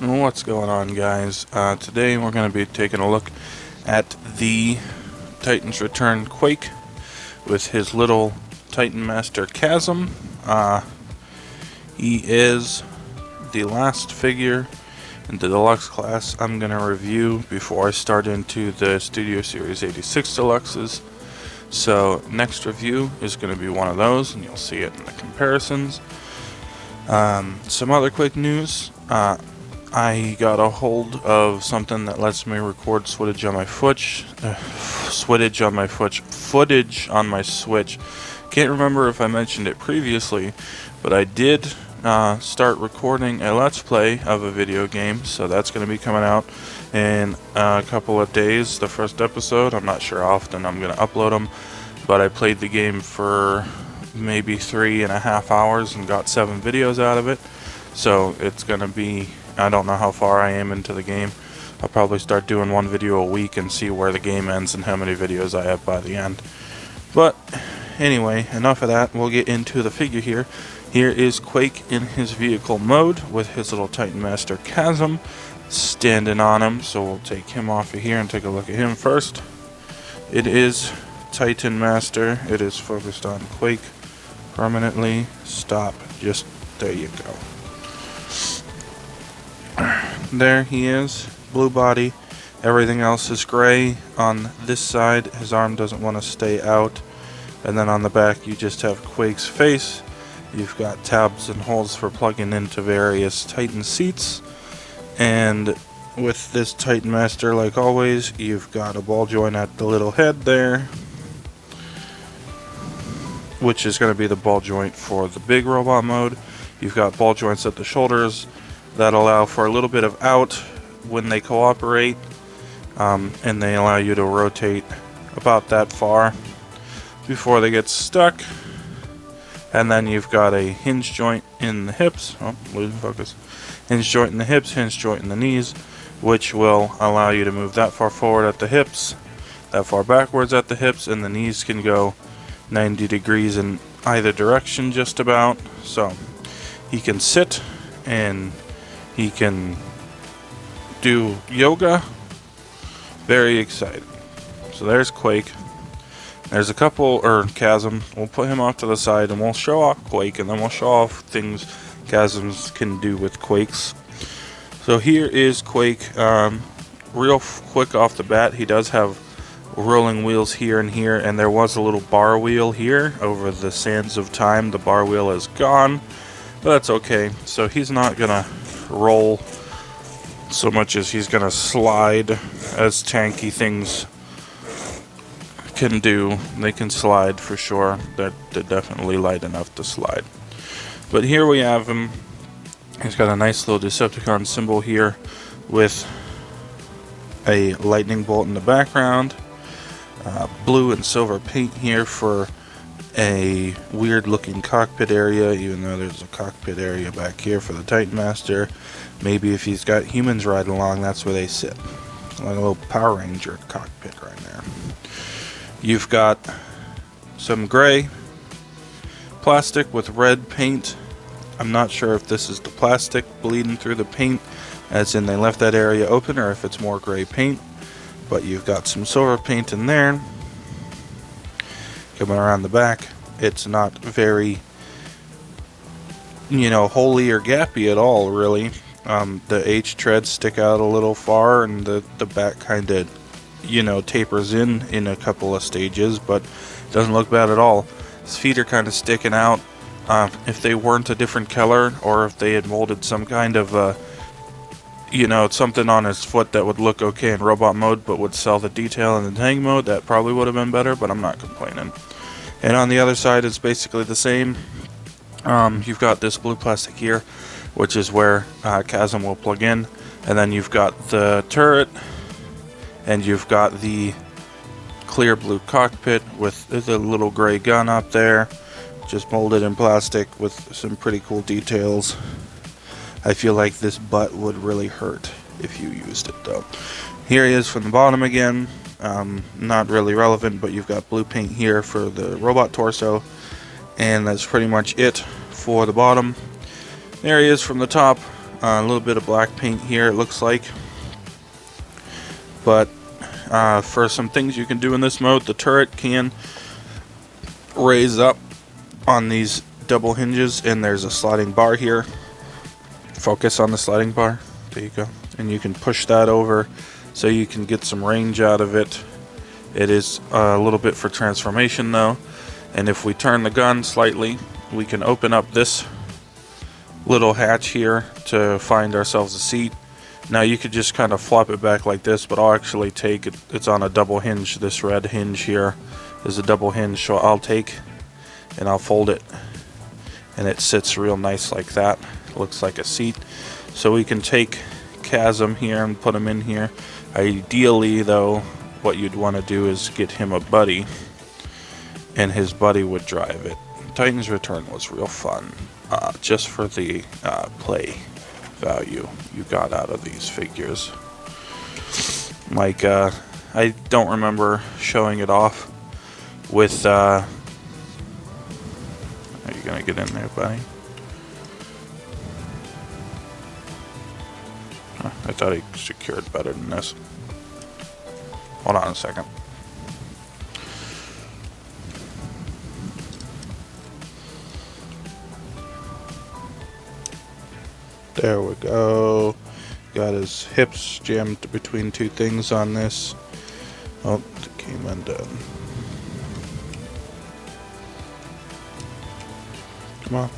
What's going on, guys? Today we're going to be taking a look at the Titan's Return Quake with his little Titan Master Chasm. He is the last figure in the Deluxe class I'm going to review before I start into the Studio Series 86 Deluxes. So next review is going to be one of those, and you'll see it in the comparisons. Some other quick news. I got a hold of something that lets me record footage on my Switch. Can't remember if I mentioned it previously, but I did start recording a Let's Play of a video game, so that's going to be coming out in a couple of days. The first episode, I'm not sure how often I'm going to upload them, but I played the game for maybe 3.5 hours and got 7 videos out of it, so it's going to be, I don't know how far I am into the game. I'll probably start doing one video a week and see where the game ends and how many videos I have by the end. But anyway, enough of that. We'll get into the figure here. Here is Quake in his vehicle mode with his little Titan Master Chasm standing on him. So we'll take him off of here and take a look at him first. It is Titan Master. It is focused on Quake permanently. Stop. Just there you go. There he is, blue body, everything else is gray. On this side, his arm doesn't want to stay out, and then on the back you just have Quake's face. You've got tabs and holes for plugging into various Titan seats, and with this Titan Master, like always, you've got a ball joint at the little head there, which is going to be the ball joint for the big robot mode. You've got ball joints at the shoulders that allow for a little bit of out when they cooperate, and they allow you to rotate about that far before they get stuck. And then you've got a hinge joint in the hips, losing focus, hinge joint in the hips, hinge joint in the knees, which will allow you to move that far forward at the hips, that far backwards at the hips, and the knees can go 90 degrees in either direction just about. So he can sit and he can do yoga. Very exciting. So there's Quake. There's a couple, or Chasm. We'll put him off to the side and we'll show off Quake, and then we'll show off things Chasms can do with Quakes. So here is Quake. Real quick off the bat, he does have rolling wheels here and here, and there was a little bar wheel here. Over the sands of time, the bar wheel is gone, but that's okay. So he's not gonna roll so much as he's gonna slide, as tanky things can do. They can slide for sure. They're definitely light enough to slide. But here we have him. He's got a nice little Decepticon symbol here with a lightning bolt in the background. Blue and silver paint here for a weird looking cockpit area, even though there's a cockpit area back here for the Titan Master. Maybe if he's got humans riding along, that's where they sit. Like a little Power Ranger cockpit right there. You've got some gray plastic with red paint. I'm not sure if this is the plastic bleeding through the paint, as in they left that area open, or if it's more gray paint. But you've got some silver paint in there. Coming around the back, it's not very, holy or gappy at all, really. The H treads stick out a little far, and the back kind of, tapers in a couple of stages, but it doesn't look bad at all. His feet are kind of sticking out. If they weren't a different color, or if they had molded some kind of something on his foot that would look okay in robot mode but would sell the detail in the tank mode, that probably would have been better, but I'm not complaining. And on the other side, it's basically the same. You've got this blue plastic here, which is where Chasm will plug in, and then you've got the turret, and you've got the clear blue cockpit with the little gray gun up there, just molded in plastic with some pretty cool details. I feel like this butt would really hurt if you used it, though. Here he is from the bottom again. Not really relevant, but you've got blue paint here for the robot torso, and that's pretty much it for the bottom. There he is from the top. A little bit of black paint here, it looks like. But for some things you can do in this mode, the turret can raise up on these double hinges, and there's a sliding bar here. Focus on the sliding bar. There you go. And you can push that over so you can get some range out of it. It is a little bit for transformation though. And if we turn the gun slightly, we can open up this little hatch here to find ourselves a seat. Now you could just kind of flop it back like this, but I'll actually take it. It's on a double hinge. This red hinge here is a double hinge, so I'll take and I'll fold it, and it sits real nice like that. It looks like a seat. So we can take Chasm here and put him in here. Ideally though, what you'd want to do is get him a buddy, and his buddy would drive it. Titan's Return was real fun, just for the play value you got out of these figures. Like, I don't remember showing it off with, are you gonna get in there, buddy? I thought he secured better than this. Hold on a second. There we go. Got his hips jammed between two things on this. Oh, it came undone. Come on.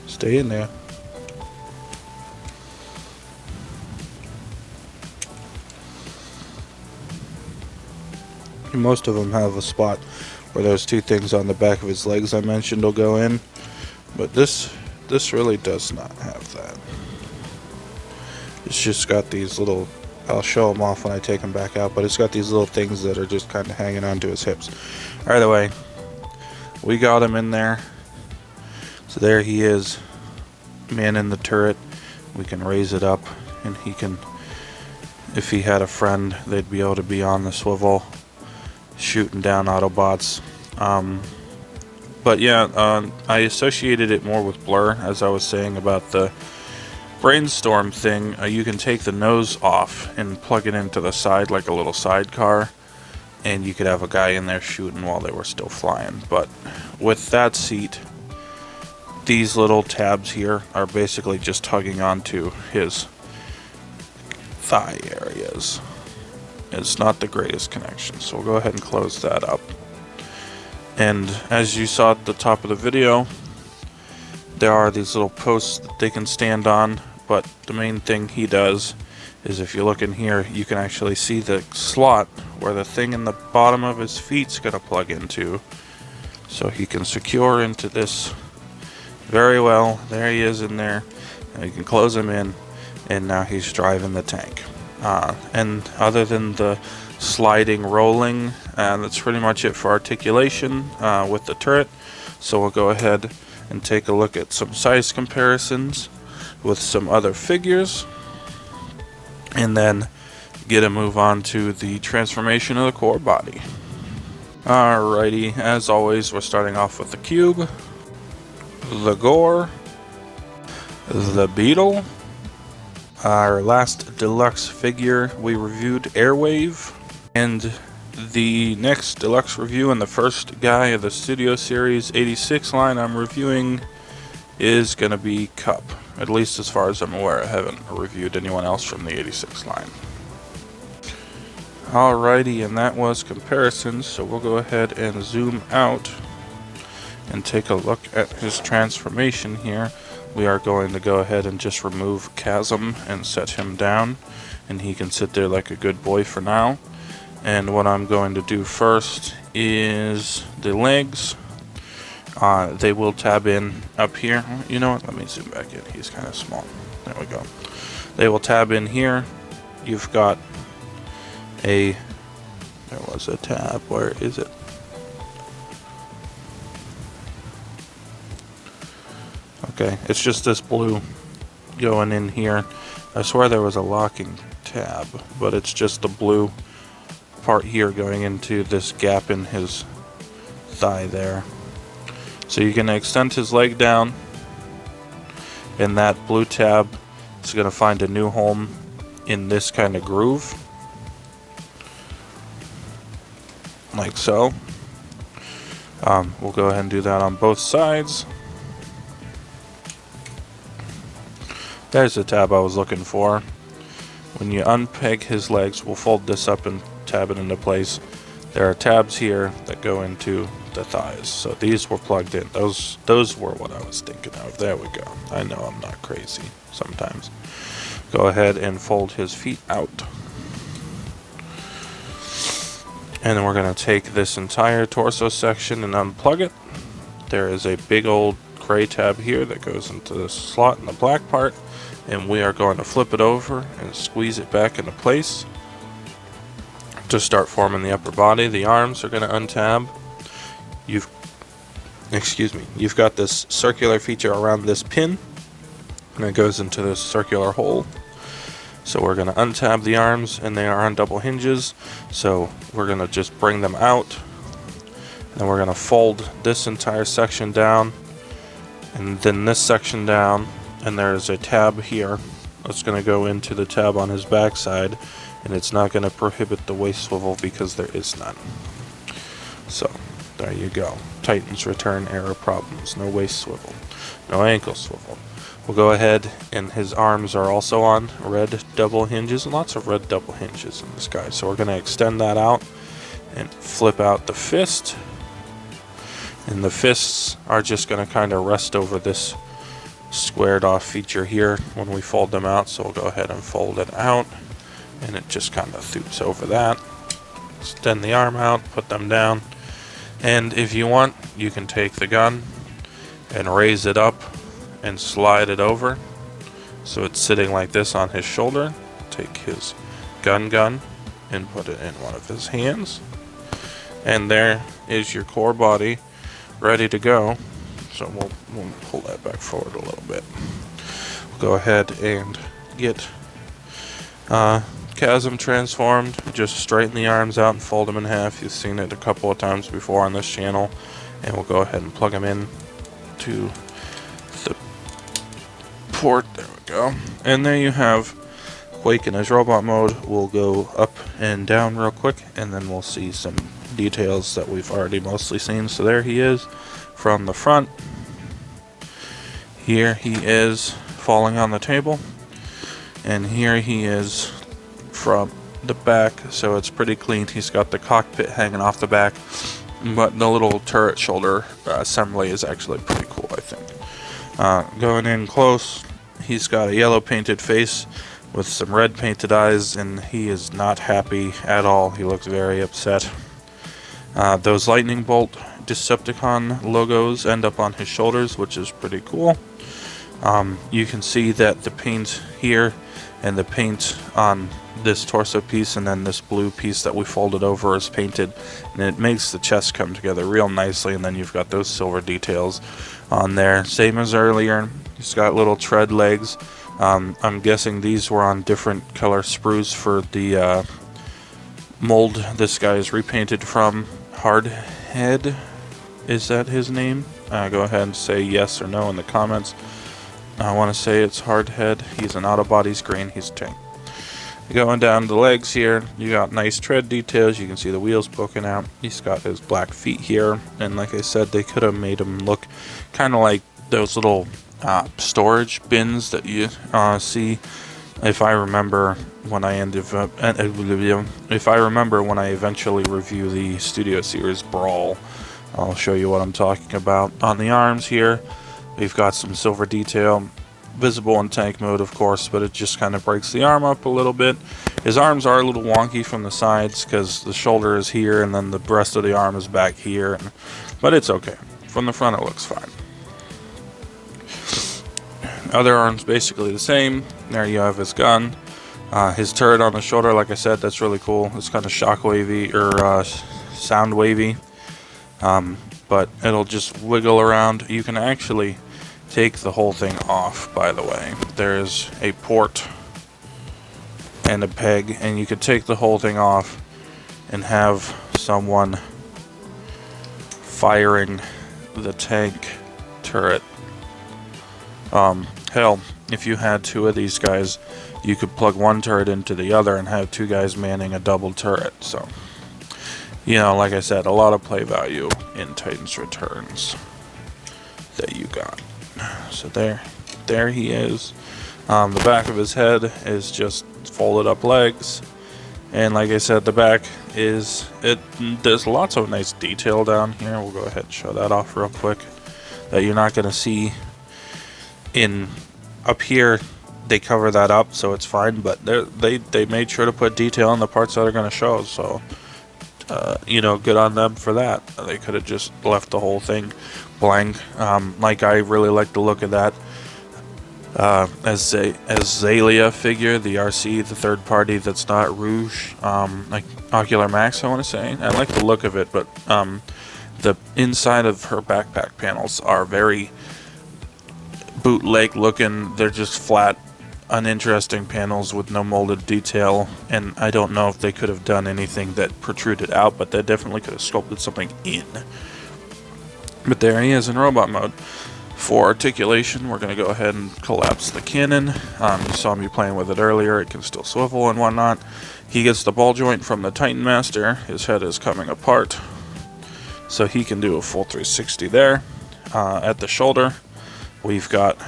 Stay in there. Most of them have a spot where those two things on the back of his legs I mentioned will go in, but this really does not have that. It's just got these little, I'll show them off when I take them back out, but it's got these little things that are just kind of hanging onto his hips. Either way, we got him in there. So there he is, man in the turret. We can raise it up, and he can, if he had a friend, they'd be able to be on the swivel shooting down Autobots. But yeah, I associated it more with Blur, as I was saying about the Brainstorm thing. You can take the nose off and plug it into the side like a little sidecar, and you could have a guy in there shooting while they were still flying. But with that seat, these little tabs here are basically just tugging onto his thigh areas. It's not the greatest connection, so we'll go ahead and close that up. And as you saw at the top of the video, there are these little posts that they can stand on, but the main thing he does is, if you look in here, you can actually see the slot where the thing in the bottom of his feet's gonna plug into, so he can secure into this very well. There he is in there, and you can close him in, and now he's driving the tank. And other than the sliding, rolling, that's pretty much it for articulation with the turret. So we'll go ahead and take a look at some size comparisons with some other figures, and then get a move on to the transformation of the core body. Alrighty, as always, we're starting off with the Cube, the Gore, the Beetle. Our last deluxe figure we reviewed, Airwave, and the next deluxe review and the first guy of the Studio Series 86 line I'm reviewing is going to be Cup. At least as far as I'm aware, I haven't reviewed anyone else from the 86 line. Alrighty, and that was comparisons, so we'll go ahead and zoom out and take a look at his transformation here. We are going to go ahead and just remove Chasm and set him down, and he can sit there like a good boy for now. And what I'm going to do first is the legs. They will tab in up here. You know what? Let me zoom back in. He's kind of small. There we go. They will tab in here. You've got a... There was a tab. Where is it? Okay, it's just this blue going in here. I swear there was a locking tab, but it's just the blue part here going into this gap in his thigh there. So you can extend his leg down, and that blue tab is going to find a new home in this kind of groove, like so. We'll go ahead and do that on both sides. There's the tab I was looking for. When you unpeg his legs, we'll fold this up and tab it into place. There are tabs here that go into the thighs, so these were plugged in. Those were what I was thinking of. There we go. I know I'm not crazy sometimes. Go ahead and fold his feet out. And then we're going to take this entire torso section and unplug it. There is a big old gray tab here that goes into the slot in the black part, and we are going to flip it over and squeeze it back into place to start forming the upper body. The arms are going to untab. You've got this circular feature around this pin, and it goes into this circular hole. So we're going to untab the arms, and they are on double hinges, so we're going to just bring them out, and then we're going to fold this entire section down, and then this section down, and there's a tab here that's going to go into the tab on his backside, and it's not going to prohibit the waist swivel because there is none. So there you go. Titans return error problems. No waist swivel, no ankle swivel. We'll go ahead, and his arms are also on red double hinges, and lots of red double hinges in this guy. So we're going to extend that out and flip out the fist. And the fists are just going to kind of rest over this squared off feature here when we fold them out. So we'll go ahead and fold it out, and it just kind of thoops over that. Extend the arm out, put them down. And if you want, you can take the gun and raise it up and slide it over so it's sitting like this on his shoulder. Take his gun and put it in one of his hands, and there is your core body ready to go. So we'll pull that back forward a little bit. We'll go ahead and get Chasm transformed. Just straighten the arms out and fold them in half. You've seen it a couple of times before on this channel, and we'll go ahead and plug them in to the port. There we go. And there you have Quake in his robot mode. We'll go up and down real quick, and then we'll see some details that we've already mostly seen. So there he is from the front. Here he is falling on the table, and here he is from the back. So it's pretty clean. He's got the cockpit hanging off the back, but the little turret shoulder assembly is actually pretty cool, I think. Going in close, he's got a yellow painted face with some red painted eyes, and he is not happy at all. He looks very upset. Those lightning bolt Decepticon logos end up on his shoulders, which is pretty cool. You can see that the paint here and the paint on this torso piece and then this blue piece that we folded over is painted, and it makes the chest come together real nicely. And then you've got those silver details on there, same as earlier. He's got little tread legs. I'm guessing these were on different color sprues for the mold this guy is repainted from. Hardhead, is that his name? Go ahead and say yes or no in the comments. I want to say it's Hardhead. He's an Autobody's green. He's a tank. Going down the legs here, you got nice tread details. You can see the wheels poking out. He's got his black feet here, and like I said, they could have made him look kind of like those little storage bins that you see. If I remember when I eventually review the Studio Series Brawl, I'll show you what I'm talking about. On the arms here, we've got some silver detail, visible in tank mode, of course, but it just kind of breaks the arm up a little bit. His arms are a little wonky from the sides because the shoulder is here and then the rest of the arm is back here, but it's okay. From the front, it looks fine. Other arms basically the same. There you have his gun. His turret on the shoulder, like I said, that's really cool. It's kind of shock wavy or sound wavy, but it'll just wiggle around. You can actually take the whole thing off, by the way. There's a port and a peg, and you could take the whole thing off and have someone firing the tank turret Hell, if you had two of these guys, you could plug one turret into the other and have two guys manning a double turret. So, you know, like I said, a lot of play value in Titan's Returns that you got. So there he is. The back of his head is just folded up legs, and like I said, the back is there's lots of nice detail down here. We'll go ahead and show that off real quick, that you're not going to see in up here. They cover that up, so it's fine, but they made sure to put detail in the parts that are going to show, so you know, good on them for that. They could have just left the whole thing blank. Like, I really like the look of that Azalea figure, the RC, the third party that's not Rouge, like Ocular Max, I want to say. I like the look of it, but the inside of her backpack panels are very bootleg looking. They're just flat, uninteresting panels with no molded detail, and I don't know if they could have done anything that protruded out, but they definitely could have sculpted something in. But there he is in robot mode. For articulation, we're going to go ahead and collapse the cannon. You saw me playing with it earlier. It can still swivel and whatnot. He gets the ball joint from the Titan Master. His head is coming apart, so he can do a full 360 there. At the shoulder, we've got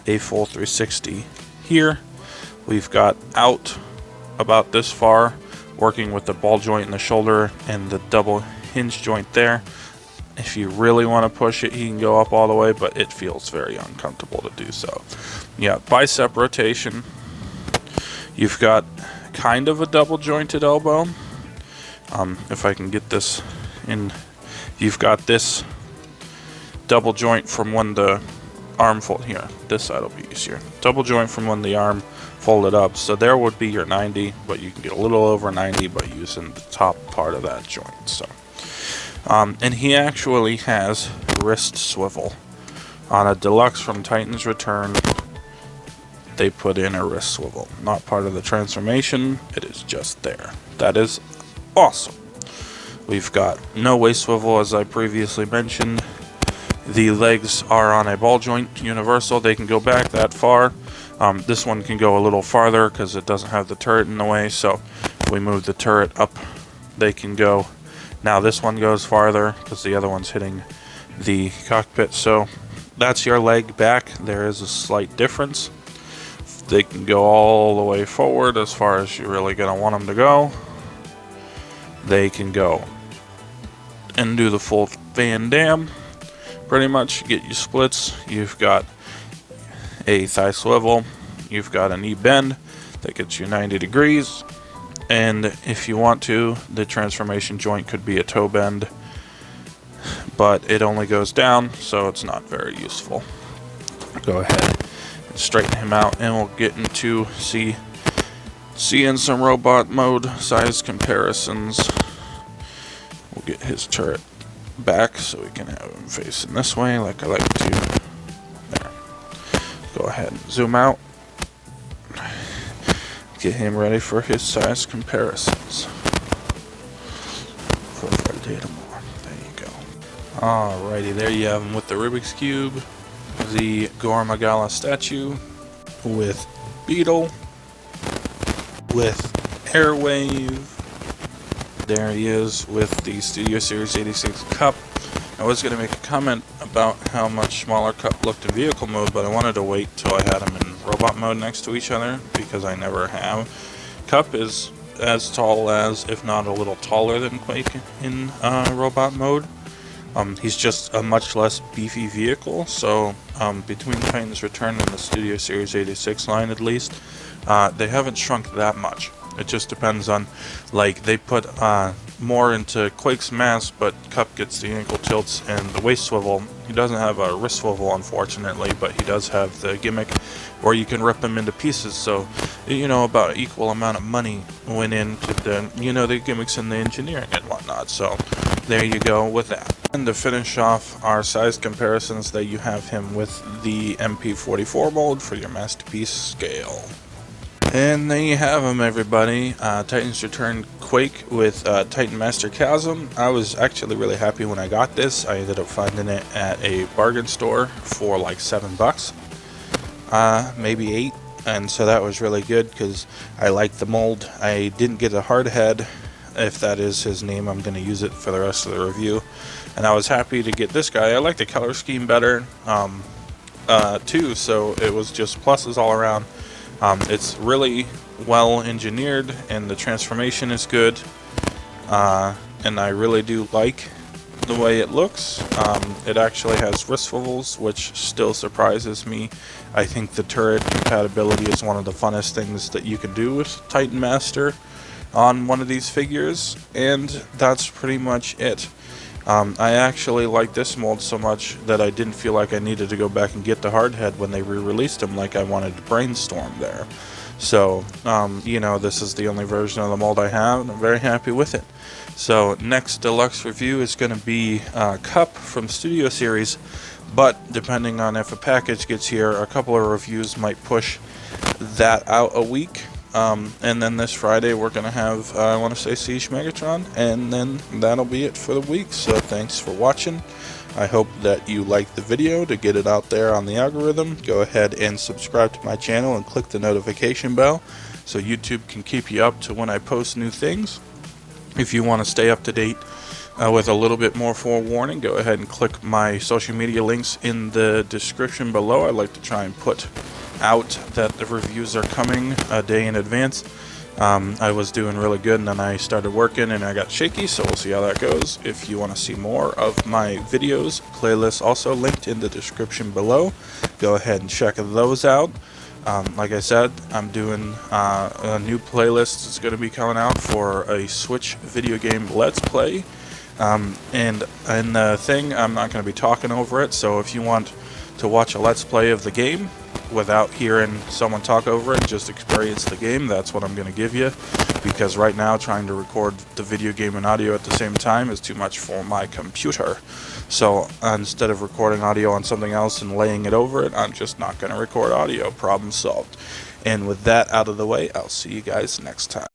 a full 360 here. We've got out about this far, working with the ball joint in the shoulder and the double hinge joint there. If you really want to push it, he can go up all the way, but it feels very uncomfortable to do so. Yeah, bicep rotation. You've got kind of a double jointed elbow. If I can get this in, you've got this double joint from when the arm fold here. This side will be easier. Double joint from when the arm folded up. So there would be your 90, but you can get a little over 90 by using the top part of that joint. So. And he actually has wrist swivel. On a Deluxe from Titan's Return, they put in a wrist swivel. Not part of the transformation, it is just there. That is awesome. We've got no waist swivel, as I previously mentioned. The legs are on a ball joint universal. They can go back that far. This one can go a little farther because it doesn't have the turret in the way. So if we move the turret up, they can go. Now this one goes farther because the other one's hitting the cockpit. So that's your leg back. There is a slight difference. They can go all the way forward as far as you're really going to want them to go. They can go and do the full Van Damme. Pretty much get you splits. You've got a thigh swivel. You've got a knee bend that gets you 90 degrees. And if you want to, the transformation joint could be a toe bend, but it only goes down, so it's not very useful. Go ahead and straighten him out, and we'll get into seeing some robot mode size comparisons. We'll get his turret back so we can have him facing this way like I like to. There. Go ahead and zoom out. Get him ready for his size comparisons. For data more. There you go. Alrighty, there you have him with the Rubik's Cube, the Gormagala statue, with Beetle, with Airwave. There he is with the Studio Series 86 Cup. I was going to make a comment about how much smaller Cup looked in vehicle mode, but I wanted to wait till I had them in robot mode next to each other, because I never have. Cup is as tall as, if not a little taller than Quake in robot mode. He's just a much less beefy vehicle, so between Titan's Return and the Studio Series 86 line at least, they haven't shrunk that much. It just depends on, like, they put more into Quake's mass, but Cup gets the ankle tilts and the waist swivel. He doesn't have a wrist swivel, unfortunately, but he does have the gimmick where you can rip him into pieces. So, you know, about equal amount of money went into the, you know, the gimmicks and the engineering and whatnot. So there you go with that. And to finish off our size comparisons, that you have him with the MP44 mold for your masterpiece scale. And there you have them, everybody. Titan's Return Quake with Titan Master Chasm. I was actually really happy when I got this. I ended up finding it at a bargain store for like $7. maybe 8, and so that was really good because I liked the mold. I didn't get a hard head. If that is his name, I'm going to use it for the rest of the review. And I was happy to get this guy. I like the color scheme better too, so it was just pluses all around. It's really well engineered, and the transformation is good, and I really do like the way it looks. It actually has wrist swivels, which still surprises me. I think the turret compatibility is one of the funnest things that you can do with Titan Master on one of these figures, and that's pretty much it. I actually like this mold so much that I didn't feel like I needed to go back and get the hardhead when they re-released him, like I wanted to brainstorm there. So, you know, this is the only version of the mold I have, and I'm very happy with it. So, next deluxe review is going to be Cup from Studio Series, but depending on if a package gets here, a couple of reviews might push that out a week. And then this Friday we're going to have, I want to say, Siege Megatron, and then that'll be it for the week. So thanks for watching. I hope that you liked the video. To get it out there on the algorithm, go ahead and subscribe to my channel and click the notification bell so YouTube can keep you up to when I post new things. If you want to stay up to date with a little bit more forewarning, go ahead and click my social media links in the description below. I like to try and put out that the reviews are coming a day in advance. I was doing really good, and then I started working and I got shaky, so we'll see how that goes. If you want to see more of my videos, playlists also linked in the description below. Go ahead and check those out. Like I said, I'm doing a new playlist that's going to be coming out for a Switch video game Let's Play. And in the thing, I'm not going to be talking over it, so if you want to watch a Let's Play of the game without hearing someone talk over it and just experience the game, that's what I'm going to give you, because right now trying to record the video game and audio at the same time is too much for my computer. So instead of recording audio on something else and laying it over it, I'm just not going to record audio. Problem solved. And with that out of the way, I'll see you guys next time.